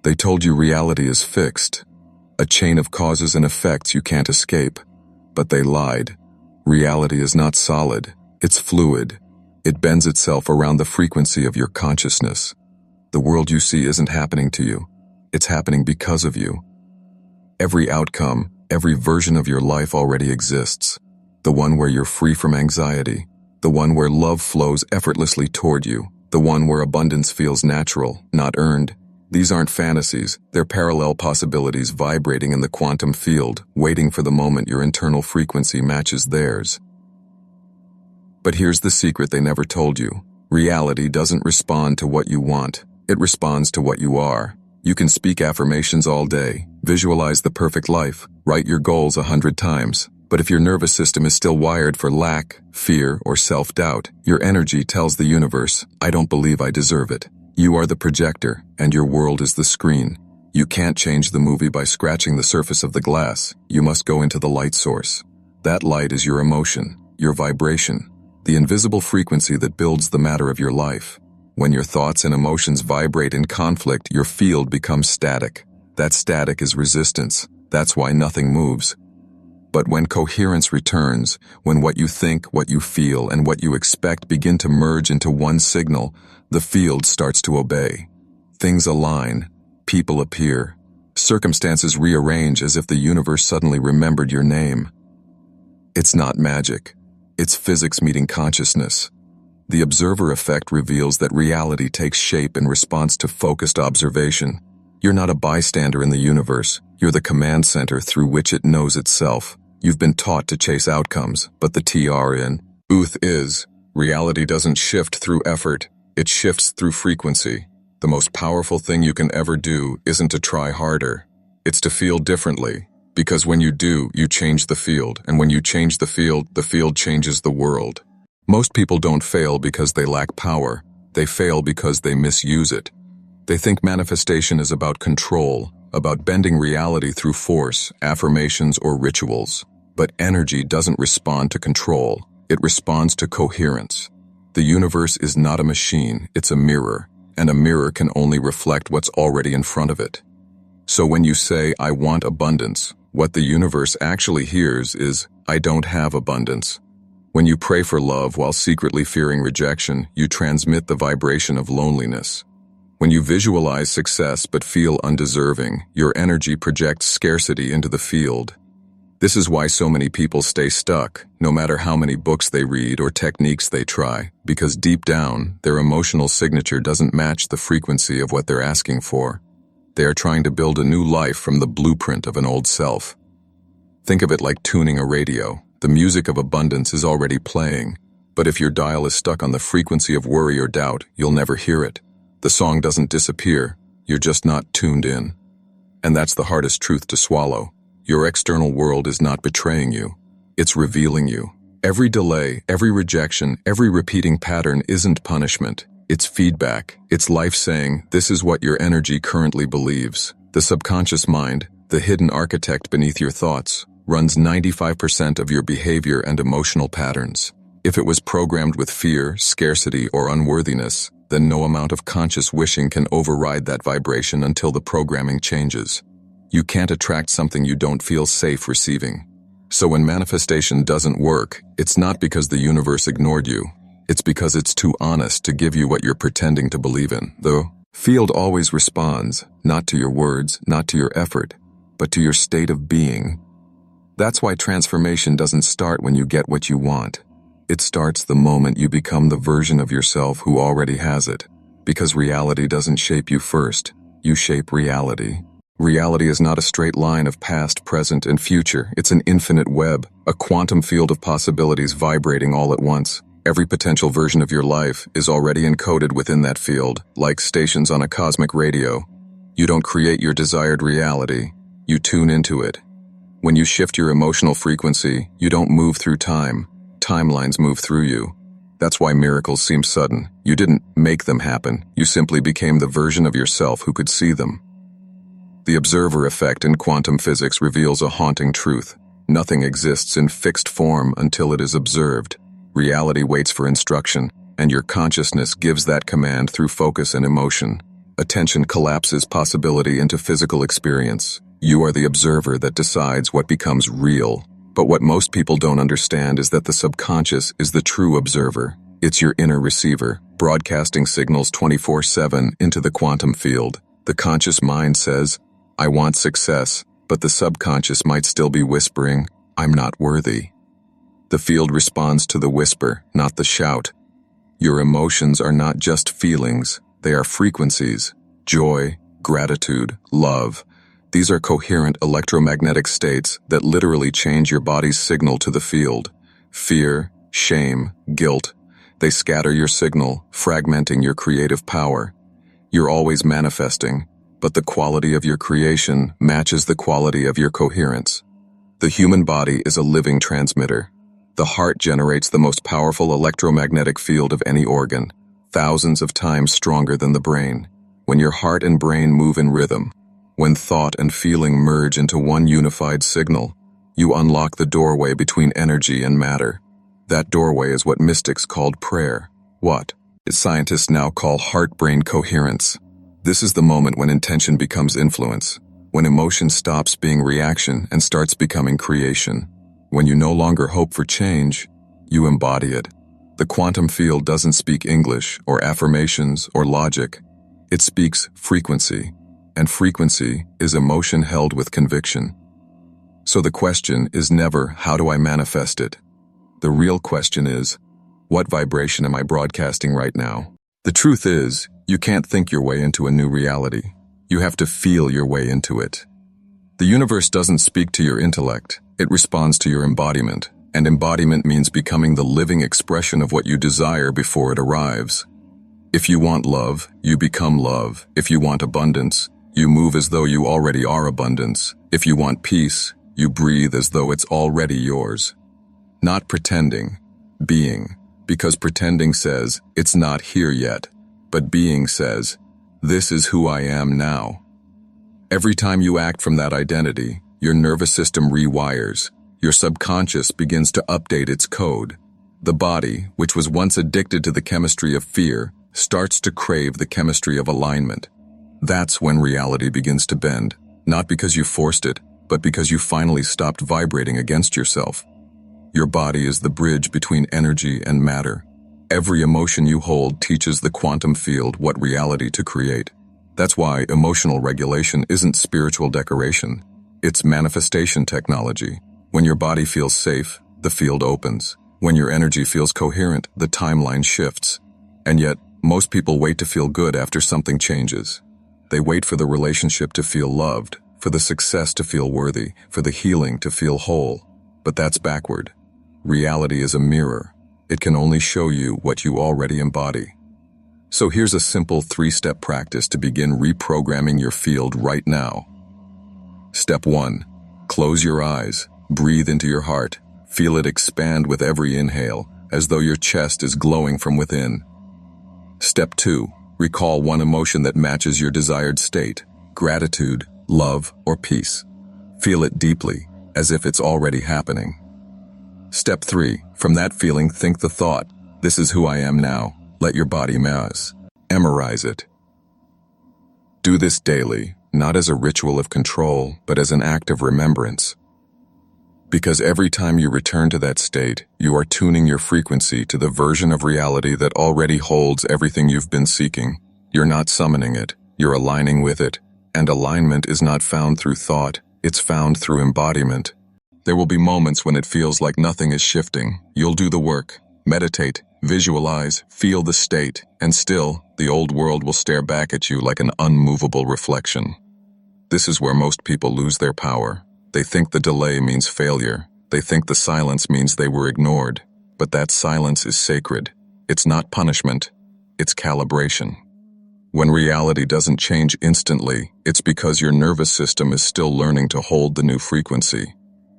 They told you reality is fixed, a chain of causes and effects you can't escape. But they lied. Reality is not solid, it's fluid. It bends itself around the frequency of your consciousness. The world you see isn't happening to you. It's happening because of you. Every outcome, every version of your life already exists. The one where you're free from anxiety. The one where love flows effortlessly toward you. The one where abundance feels natural, not earned. These aren't fantasies, they're parallel possibilities vibrating in the quantum field, waiting for the moment your internal frequency matches theirs. But here's the secret they never told you. Reality doesn't respond to what you want. It responds to what you are. You can speak affirmations all day, visualize the perfect life, write your goals 100 times. But if your nervous system is still wired for lack, fear, or self-doubt, your energy tells the universe, I don't believe I deserve it. You are the projector, and your world is the screen. You can't change the movie by scratching the surface of the glass. You must go into the light source. That light is your emotion, your vibration, the invisible frequency that builds the matter of your life. When your thoughts and emotions vibrate in conflict, your field becomes static. That static is resistance. That's why nothing moves. But when coherence returns, when what you think, what you feel, and what you expect begin to merge into one signal, the field starts to obey. Things align, people appear, circumstances rearrange as if the universe suddenly remembered your name. It's not magic. It's physics meeting consciousness. The observer effect reveals that reality takes shape in response to focused observation. You're not a bystander in the universe. You're the command center through which it knows itself. You've been taught to chase outcomes, but the TR in UTH is, reality doesn't shift through effort, it shifts through frequency. The most powerful thing you can ever do isn't to try harder. It's to feel differently. Because when you do, you change the field, and when you change the field changes the world. Most people don't fail because they lack power. They fail because they misuse it. They think manifestation is about control, about bending reality through force, affirmations, or rituals. But energy doesn't respond to control. It responds to coherence. The universe is not a machine, it's a mirror, and a mirror can only reflect what's already in front of it. So when you say, I want abundance, what the universe actually hears is, I don't have abundance. When you pray for love while secretly fearing rejection, you transmit the vibration of loneliness. When you visualize success but feel undeserving, your energy projects scarcity into the field. This is why so many people stay stuck, no matter how many books they read or techniques they try, because deep down, their emotional signature doesn't match the frequency of what they're asking for. They are trying to build a new life from the blueprint of an old self. Think of it like tuning a radio. The music of abundance is already playing, but if your dial is stuck on the frequency of worry or doubt, you'll never hear it. The song doesn't disappear, you're just not tuned in. And that's the hardest truth to swallow. Your external world is not betraying you. It's revealing you. Every delay, every rejection, every repeating pattern isn't punishment. It's feedback. It's life saying, this is what your energy currently believes. The subconscious mind, the hidden architect beneath your thoughts, runs 95% of your behavior and emotional patterns. If it was programmed with fear, scarcity, or unworthiness, then no amount of conscious wishing can override that vibration until the programming changes. You can't attract something you don't feel safe receiving. So when manifestation doesn't work, it's not because the universe ignored you. It's because it's too honest to give you what you're pretending to believe in. The field always responds, not to your words, not to your effort, but to your state of being. That's why transformation doesn't start when you get what you want. It starts the moment you become the version of yourself who already has it. Because reality doesn't shape you first, you shape reality. Reality is not a straight line of past, present, and future. It's an infinite web, a quantum field of possibilities vibrating all at once. Every potential version of your life is already encoded within that field, like stations on a cosmic radio. You don't create your desired reality, you tune into it. When you shift your emotional frequency, you don't move through time. Timelines move through you. That's why miracles seem sudden. You didn't make them happen. You simply became the version of yourself who could see them. The observer effect in quantum physics reveals a haunting truth. Nothing exists in fixed form until it is observed. Reality waits for instruction, and your consciousness gives that command through focus and emotion. Attention collapses possibility into physical experience. You are the observer that decides what becomes real. But what most people don't understand is that the subconscious is the true observer. It's your inner receiver, broadcasting signals 24/7 into the quantum field. The conscious mind says, I want success, but the subconscious might still be whispering, I'm not worthy. The field responds to the whisper, not the shout. Your emotions are not just feelings, they are frequencies. Joy, gratitude, love. These are coherent electromagnetic states that literally change your body's signal to the field. Fear, shame, guilt. They scatter your signal, fragmenting your creative power. You're always manifesting, but the quality of your creation matches the quality of your coherence. The human body is a living transmitter. The heart generates the most powerful electromagnetic field of any organ, thousands of times stronger than the brain. When your heart and brain move in rhythm, when thought and feeling merge into one unified signal, you unlock the doorway between energy and matter. That doorway is what mystics called prayer. What scientists now call heart-brain coherence. This is the moment when intention becomes influence, when emotion stops being reaction and starts becoming creation. When you no longer hope for change, you embody it. The quantum field doesn't speak English or affirmations or logic. It speaks frequency, and frequency is emotion held with conviction. So the question is never, how do I manifest it? The real question is, what vibration am I broadcasting right now? The truth is, you can't think your way into a new reality. You have to feel your way into it. The universe doesn't speak to your intellect, it responds to your embodiment, and embodiment means becoming the living expression of what you desire before it arrives. If you want love, you become love. If you want abundance, you move as though you already are abundance. If you want peace, you breathe as though it's already yours. Not pretending, being, because pretending says, it's not here yet, but being says, this is who I am now. Every time you act from that identity, your nervous system rewires. Your subconscious begins to update its code. The body, which was once addicted to the chemistry of fear, starts to crave the chemistry of alignment. That's when reality begins to bend, not because you forced it, but because you finally stopped vibrating against yourself. Your body is the bridge between energy and matter. Every emotion you hold teaches the quantum field what reality to create. That's why emotional regulation isn't spiritual decoration. It's manifestation technology. When your body feels safe, the field opens. When your energy feels coherent, the timeline shifts. And yet, most people wait to feel good after something changes. They wait for the relationship to feel loved, for the success to feel worthy, for the healing to feel whole. But that's backward. Reality is a mirror. It can only show you what you already embody. So here's a simple 3-step practice to begin reprogramming your field right now. Step 1. Close your eyes. Breathe into your heart. Feel it expand with every inhale, as though your chest is glowing from within. Step 2. Recall one emotion that matches your desired state: gratitude, love, or peace. Feel it deeply, as if it's already happening. Step 3. From that feeling, think the thought, this is who I am now. Let your body memorize it. Do this daily, not as a ritual of control, but as an act of remembrance. Because every time you return to that state, you are tuning your frequency to the version of reality that already holds everything you've been seeking. You're not summoning it, you're aligning with it. And alignment is not found through thought, it's found through embodiment. There will be moments when it feels like nothing is shifting. You'll do the work, meditate, visualize, feel the state, and still, the old world will stare back at you like an unmovable reflection. This is where most people lose their power. They think the delay means failure. They think the silence means they were ignored. But that silence is sacred. It's not punishment. It's calibration. When reality doesn't change instantly, it's because your nervous system is still learning to hold the new frequency.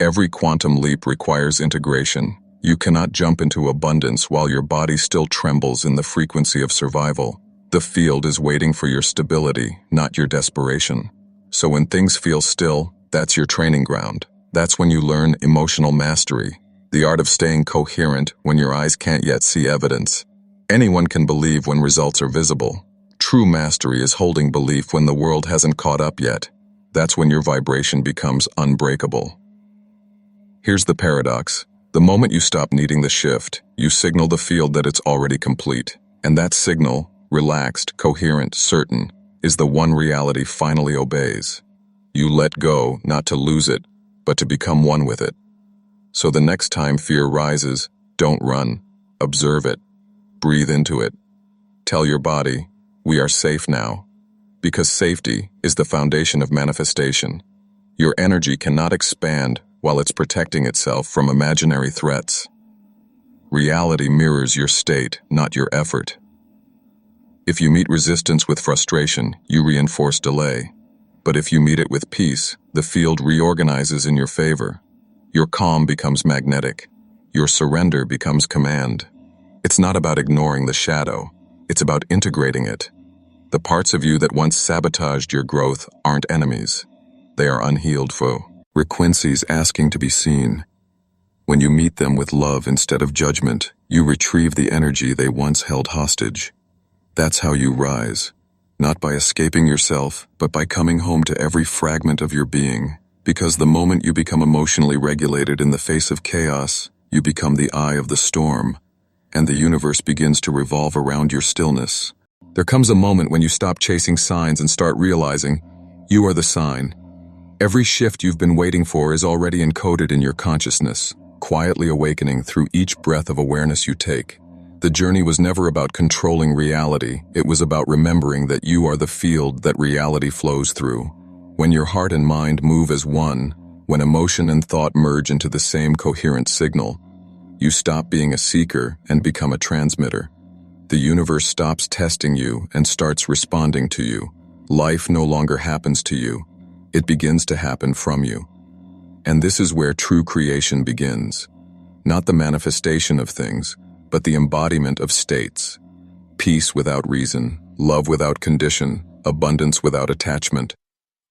Every quantum leap requires integration. You cannot jump into abundance while your body still trembles in the frequency of survival. The field is waiting for your stability, not your desperation. So when things feel still, that's your training ground. That's when you learn emotional mastery, the art of staying coherent when your eyes can't yet see evidence. Anyone can believe when results are visible. True mastery is holding belief when the world hasn't caught up yet. That's when your vibration becomes unbreakable. Here's the paradox. The moment you stop needing the shift, you signal the field that it's already complete. And that signal, relaxed, coherent, certain, is the one reality finally obeys. You let go, not to lose it, but to become one with it. So the next time fear rises, don't run. Observe it. Breathe into it. Tell your body, we are safe now. Because safety is the foundation of manifestation. Your energy cannot expand while it's protecting itself from imaginary threats. Reality mirrors your state, not your effort. If you meet resistance with frustration, you reinforce delay. But if you meet it with peace, the field reorganizes in your favor. Your calm becomes magnetic. Your surrender becomes command. It's not about ignoring the shadow. It's about integrating it. The parts of you that once sabotaged your growth aren't enemies. They are unhealed frequencies asking to be seen. When you meet them with love instead of judgment, you retrieve the energy they once held hostage. That's how you rise. Not by escaping yourself, but by coming home to every fragment of your being. Because the moment you become emotionally regulated in the face of chaos, you become the eye of the storm, and the universe begins to revolve around your stillness. There comes a moment when you stop chasing signs and start realizing, you are the sign. Every shift you've been waiting for is already encoded in your consciousness, quietly awakening through each breath of awareness you take. The journey was never about controlling reality, it was about remembering that you are the field that reality flows through. When your heart and mind move as one, when emotion and thought merge into the same coherent signal, you stop being a seeker and become a transmitter. The universe stops testing you and starts responding to you. Life no longer happens to you. It begins to happen from you. And this is where true creation begins. Not the manifestation of things, but the embodiment of states. Peace without reason, love without condition, abundance without attachment.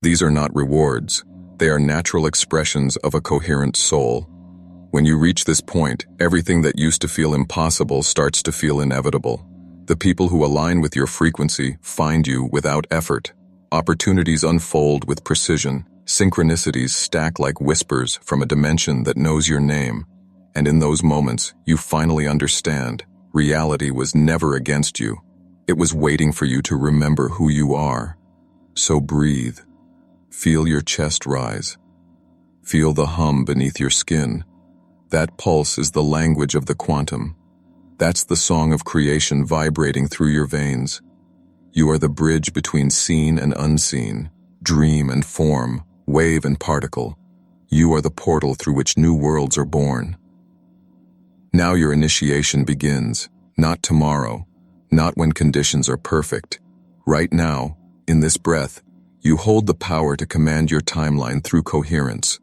These are not rewards. They are natural expressions of a coherent soul. When you reach this point, everything that used to feel impossible starts to feel inevitable. The people who align with your frequency find you without effort. Opportunities unfold with precision. Synchronicities stack like whispers from a dimension that knows your name. And in those moments, you finally understand, reality was never against you. It was waiting for you to remember who you are. So breathe. Feel your chest rise. Feel the hum beneath your skin. That pulse is the language of the quantum. That's the song of creation vibrating through your veins. You are the bridge between seen and unseen, dream and form, wave and particle. You are the portal through which new worlds are born. Now your initiation begins, not tomorrow, not when conditions are perfect. Right now, in this breath, you hold the power to command your timeline through coherence.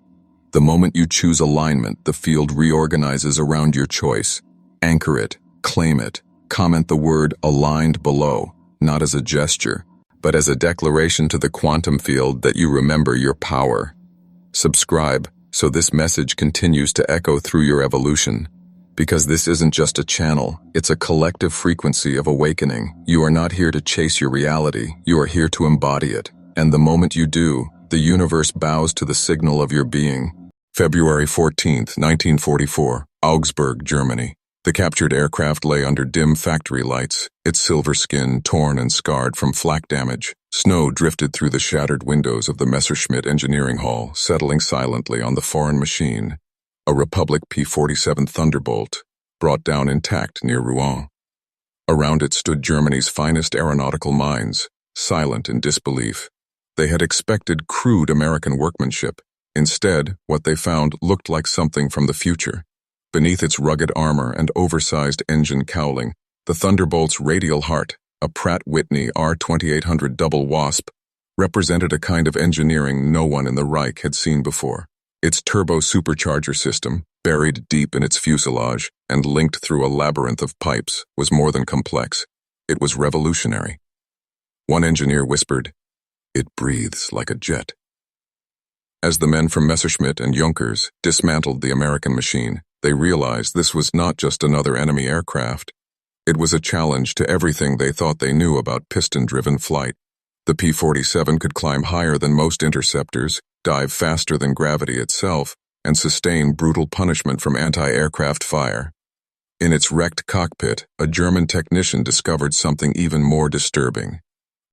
The moment you choose alignment, the field reorganizes around your choice. Anchor it, claim it, comment the word aligned below, not as a gesture, but as a declaration to the quantum field that you remember your power. Subscribe so this message continues to echo through your evolution. Because this isn't just a channel, it's a collective frequency of awakening. You are not here to chase your reality, you are here to embody it. And the moment you do, the universe bows to the signal of your being. February 14, 1944, Augsburg, Germany. The captured aircraft lay under dim factory lights, its silver skin torn and scarred from flak damage. Snow drifted through the shattered windows of the Messerschmitt Engineering Hall, settling silently on the foreign machine. A Republic P-47 Thunderbolt, brought down intact near Rouen. Around it stood Germany's finest aeronautical minds, silent in disbelief. They had expected crude American workmanship. Instead, what they found looked like something from the future. Beneath its rugged armor and oversized engine cowling, the Thunderbolt's radial heart, a Pratt Whitney R2800 Double Wasp, represented a kind of engineering no one in the Reich had seen before. Its turbo supercharger system, buried deep in its fuselage and linked through a labyrinth of pipes, was more than complex. It was revolutionary. One engineer whispered, "It breathes like a jet." As the men from Messerschmitt and Junkers dismantled the American machine, they realized this was not just another enemy aircraft. It was a challenge to everything they thought they knew about piston-driven flight. The P-47 could climb higher than most interceptors, dive faster than gravity itself, and sustain brutal punishment from anti-aircraft fire. In its wrecked cockpit, a German technician discovered something even more disturbing.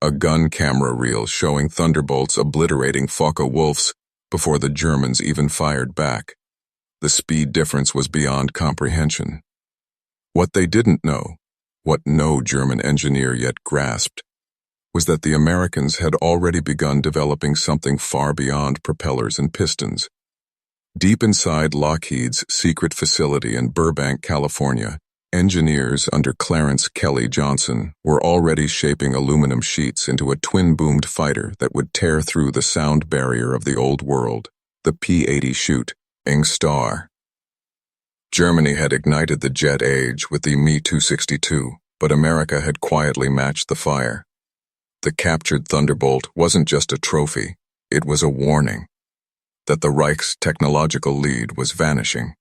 A gun camera reel showing Thunderbolts obliterating Focke-Wulfs before the Germans even fired back. The speed difference was beyond comprehension. What they didn't know, what no German engineer yet grasped, was that the Americans had already begun developing something far beyond propellers and pistons. Deep inside Lockheed's secret facility in Burbank, California, engineers under Clarence Kelly Johnson were already shaping aluminum sheets into a twin-boomed fighter that would tear through the sound barrier of the old world, the P-80 Schutte, Ing Star. Germany had ignited the jet age with the Me-262, but America had quietly matched the fire. The captured Thunderbolt wasn't just a trophy, it was a warning that the Reich's technological lead was vanishing.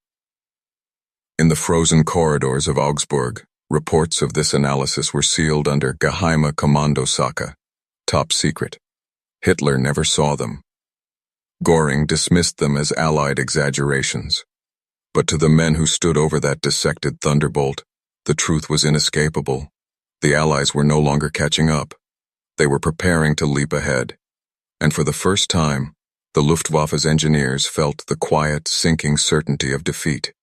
In the frozen corridors of Augsburg, reports of this analysis were sealed under Geheime Kommandosache, top secret. Hitler never saw them. Göring dismissed them as Allied exaggerations. But to the men who stood over that dissected Thunderbolt, the truth was inescapable. The Allies were no longer catching up. They were preparing to leap ahead. And for the first time, the Luftwaffe's engineers felt the quiet, sinking certainty of defeat.